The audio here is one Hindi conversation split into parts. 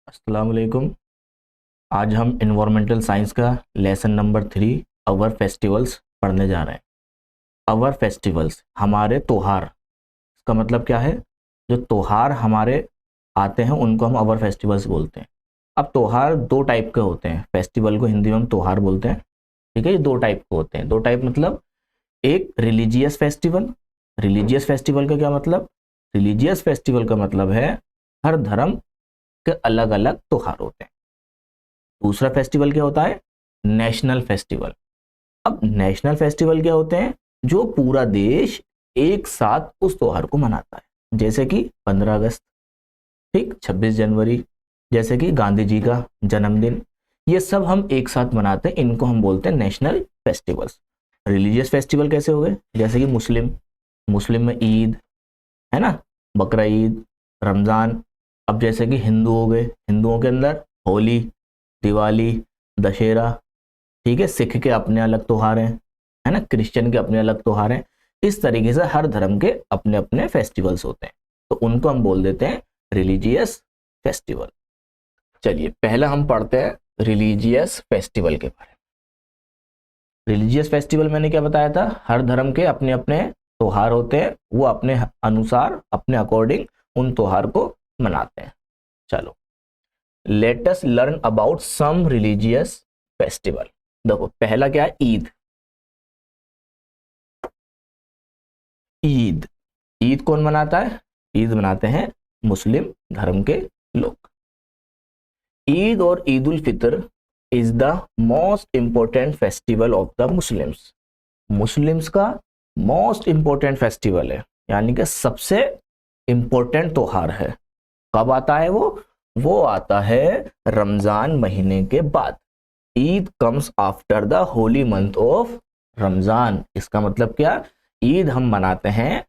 अस्सलाम वालेकुम। आज हम इन्वायरमेंटल साइंस का लेसन नंबर 3 अवर फेस्टिवल्स पढ़ने जा रहे हैं। अवर फेस्टिवल्स हमारे त्योहार, इसका मतलब क्या है? जो त्योहार हमारे आते हैं उनको हम अवर फेस्टिवल्स बोलते हैं। अब त्योहार दो टाइप के होते हैं, फेस्टिवल को हिंदी में हम त्योहार बोलते हैं। ठीक है, ये दो टाइप के होते हैं। दो टाइप मतलब एक रिलीजियस फेस्टिवल। रिलीजियस फेस्टिवल का क्या मतलब? रिलीजियस फेस्टिवल का मतलब है हर धर्म के अलग अलग त्योहार होते हैं। दूसरा फेस्टिवल क्या होता है? National festival. अब नेशनल फेस्टिवल क्या होते हैं? जो पूरा देश एक साथ उस त्योहार को मनाता है, जैसे कि 15 अगस्त, ठीक, 26 जनवरी, जैसे कि गांधी जी का जन्मदिन। ये सब हम एक साथ मनाते हैं, इनको हम बोलते हैं नेशनल फेस्टिवल्स। रिलीजियस फेस्टिवल कैसे हो गए? जैसे कि मुस्लिम, मुस्लिम में ईद है ना, बकरा ईद, रमजान। अब जैसे कि हिंदू हो गए, हिंदुओं के अंदर होली, दिवाली, दशहरा। ठीक है, सिख के अपने अलग त्योहार हैं, है ना, क्रिश्चियन के अपने अलग त्योहार हैं। इस तरीके से हर धर्म के अपने अपने फेस्टिवल्स होते हैं, तो उनको हम बोल देते हैं रिलीजियस फेस्टिवल। चलिए पहला हम पढ़ते हैं रिलीजियस फेस्टिवल के बारे में। रिलीजियस फेस्टिवल मैंने क्या बताया था? हर धर्म के अपने अपने त्योहार होते हैं, वो अपने अनुसार अपने अकॉर्डिंग उन त्योहार को मनाते हैं। चलो let us learn about some religious festival. देखो पहला क्या है? ईद। ईद, ईद कौन मनाता है? ईद मनाते हैं मुस्लिम धर्म के लोग। ईद और Eid ul Fitr is the most important festival of the Muslims. Muslims का मोस्ट इंपॉर्टेंट फेस्टिवल है, यानी कि सबसे इंपॉर्टेंट त्योहार है। कब आता है वो आता है रमजान महीने के बाद। Eid comes after the Holi month of Ramzan. इसका मतलब क्या? ईद हम मनाते हैं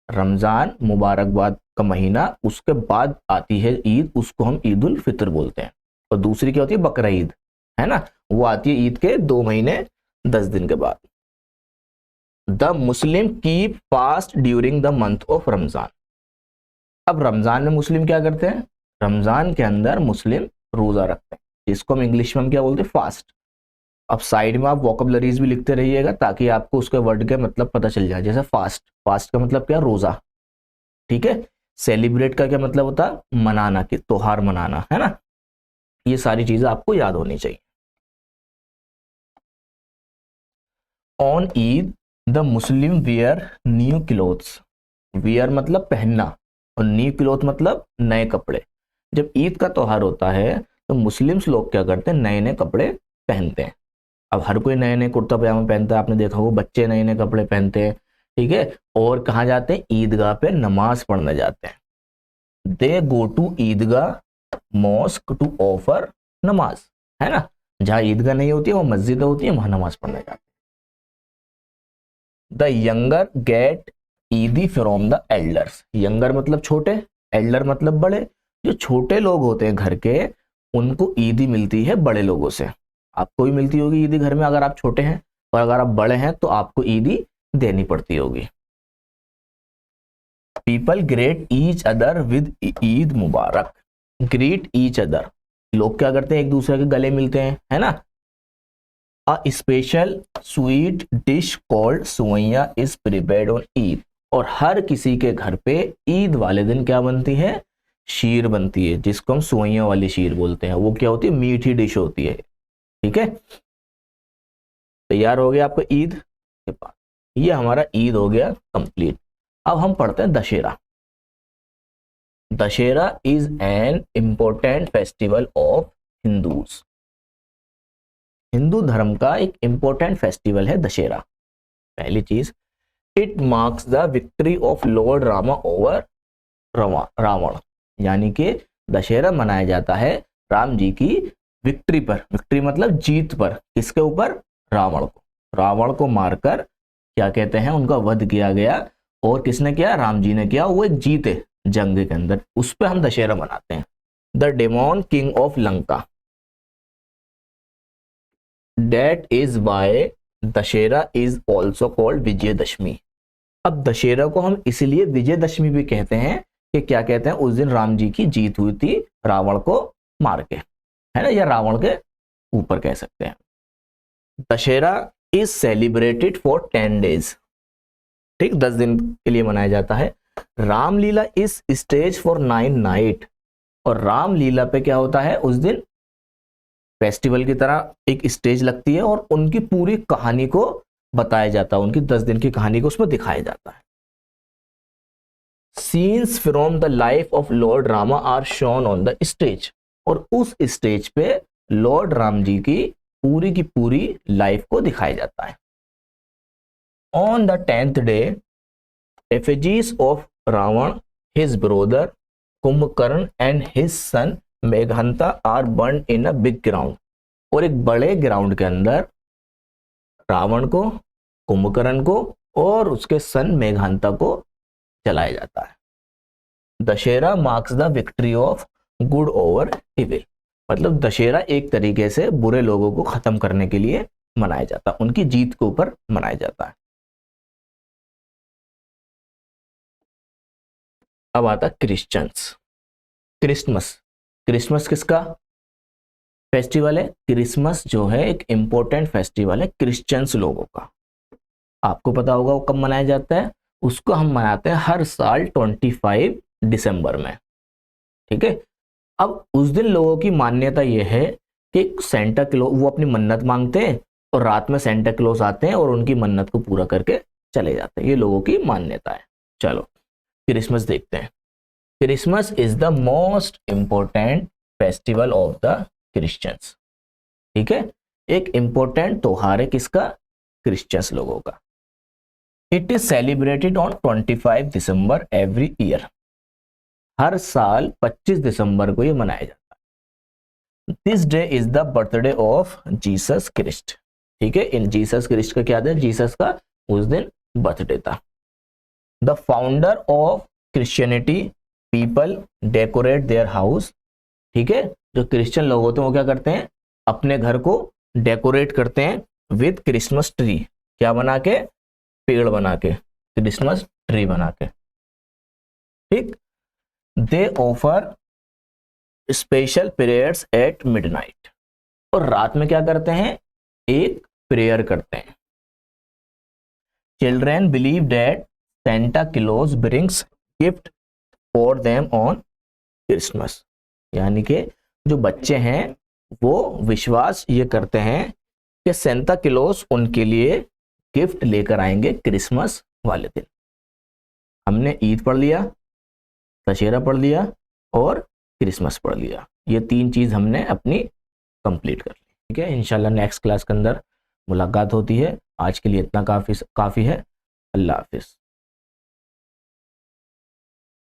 रमजान मुबारकबाद का महीना, उसके बाद आती है ईद, उसको हम ईद उल फितर बोलते हैं। और दूसरी क्या होती है? बकरा ईद, है ना, वो आती है ईद के 2 महीने 10 दिन के बाद। The Muslim keep fast during the month of Ramzan. अब रमजान में मुस्लिम क्या करते हैं? रमजान के अंदर मुस्लिम रोजा रखते हैं, जिसको हम इंग्लिश में हम क्या बोलते हैं? फास्ट। अब साइड में आप वोकैबुलरीज भी लिखते रहिएगा ताकि आपको उसके वर्ड के मतलब पता चल जाए। जैसे फास्ट, फास्ट का मतलब क्या? रोजा। ठीक है। सेलिब्रेट का क्या मतलब होता है? मनाना, कि त्योहार मनाना, है ना। ये सारी चीजें आपको याद होनी चाहिए। On Eid the Muslim wear new clothes. Wear मतलब पहनना, और न्यू क्लोथ मतलब नए कपड़े। जब ईद का त्योहार होता है तो मुस्लिम्स लोग क्या करते हैं? नए नए कपड़े पहनते हैं। अब हर कोई नए नए कुर्ता पजामा पहनता है, आपने देखा होगा, बच्चे नए नए कपड़े पहनते हैं। ठीक है। और कहाँ जाते हैं? ईदगाह पे नमाज पढ़ने जाते हैं। They go to Eidgah mosque to offer namaz, है ना। जहां ईदगाह नहीं होती है वो मस्जिद होती है, वहां नमाज पढ़ने जाते हैं। द यंगर गेट ईदी फ्रॉम द एल्डर्स। यंगर मतलब छोटे, एल्डर मतलब बड़े। जो छोटे लोग होते हैं घर के, उनको ईदी मिलती है बड़े लोगों से। आपको भी मिलती होगी ईदी घर में अगर आप छोटे हैं, और अगर आप बड़े हैं तो आपको ईदी देनी पड़ती होगी। People great each other with Eid Mubarak. Greet each other, लोग क्या करते हैं? एक दूसरे के गले मिलते हैं, है ना। A special sweet dish called sewaiya is prepared on Eid. और हर किसी के घर पे ईद वाले दिन क्या बनती है? शीर बनती है, जिसको हम सुवैया वाली शीर बोलते हैं। वो क्या होती है? मीठी डिश होती है। ठीक है। तैयार हो गया आपका ईद के बाद? ये हमारा ईद हो गया कंप्लीट। अब हम पढ़ते हैं Dussehra. Dussehra is an important festival of Hindus. Hindu धर्म का एक इंपॉर्टेंट फेस्टिवल है दशहरा। पहली चीज, it marks the victory of lord Rama over Ravan. यानी कि दशहरा मनाया जाता है राम जी की विक्ट्री पर। विक्ट्री मतलब जीत पर। किसके ऊपर? रावण को। रावण को मारकर क्या कहते हैं? उनका वध किया गया। और किसने किया? राम जी ने किया। वो एक जीते जंग के अंदर, उस पर हम दशहरा मनाते हैं। The demon king of Lanka. That is why Dussehra is also called Vijayadashami. अब दशहरा को हम इसलिए विजयदशमी भी कहते हैं कि क्या कहते हैं? उस दिन राम जी की जीत हुई थी रावण को मार के, है ना, या रावण के ऊपर कह सकते हैं। Dussehra is celebrated for 10 days, ठीक, 10 दिन के लिए मनाया जाता है। Ramlila is stage for 9 night, और रामलीला पे क्या होता है उस दिन, फेस्टिवल की तरह एक स्टेज लगती है और उनकी पूरी कहानी को बताया जाता है, उनकी 10 दिन की कहानी को उसमें दिखाया जाता है। Scenes from the life of lord Rama are shown on the stage, और उस स्टेज पे लॉर्ड राम जी की पूरी लाइफ को दिखाया जाता है। On the 10th day effigies of Ravan, his brother Kumbhkaran and his son Meghnad are burned in a big ground, और एक बड़े ग्राउंड के अंदर रावण को, कुंभकर्ण को और उसके सन मेघंता को जलाया जाता है। Dussehra marks the victory of good over evil, मतलब दशहरा एक तरीके से बुरे लोगों को खत्म करने के लिए मनाया जाता है, उनकी जीत के ऊपर मनाया जाता है। अब आता क्रिश्चियंस, क्रिसमस। क्रिसमस किसका फेस्टिवल है? क्रिसमस जो है एक इंपॉर्टेंट फेस्टिवल है क्रिश्चियंस लोगों का। आपको पता होगा वो कब मनाया जाता है, उसको हम मनाते हैं हर साल 25 दिसंबर में, ठीक है। अब उस दिन लोगों की मान्यता यह है कि सेंटा क्लॉज, वो अपनी मन्नत मांगते हैं और रात में सेंटा क्लॉज आते हैं और उनकी मन्नत को पूरा करके चले जाते हैं, ये लोगों की मान्यता है। चलो क्रिसमस देखते हैं। Christmas is the most important festival of the Christians, ठीक है, एक इंपॉर्टेंट त्योहार है किसका? क्रिश्चियंस लोगों का। It is celebrated on 25 December every year, हर साल 25 दिसंबर को ये मनाया जाता है। This day is the birthday of Jesus Christ, ठीक है, इन जीसस क्रिस्ट का क्या दिन? जीसस का उस दिन बर्थडे था। The founder of Christianity people decorate their house, ठीक है, जो क्रिश्चियन लोग होते हैं वो क्या करते हैं? अपने घर को डेकोरेट करते हैं विद क्रिसमस ट्री, क्या बना के? पेड़ बना के, क्रिसमस ट्री बना के, ठीक। They offer special prayers at midnight, और रात में क्या करते हैं? एक प्रेयर करते हैं। Children believe that Santa Claus brings gift for them on Christmas, यानी कि जो बच्चे हैं वो विश्वास ये करते हैं कि सेंटा क्लॉज उनके लिए गिफ्ट लेकर आएंगे क्रिसमस वाले दिन। हमने ईद पढ़ लिया, दशहरा पढ़ लिया और क्रिसमस पढ़ लिया, ये 3 चीज हमने अपनी कंप्लीट कर ली, ठीक है। इंशाल्लाह नेक्स्ट क्लास के अंदर मुलाकात होती है। आज के लिए इतना काफी है। अल्लाह हाफिज।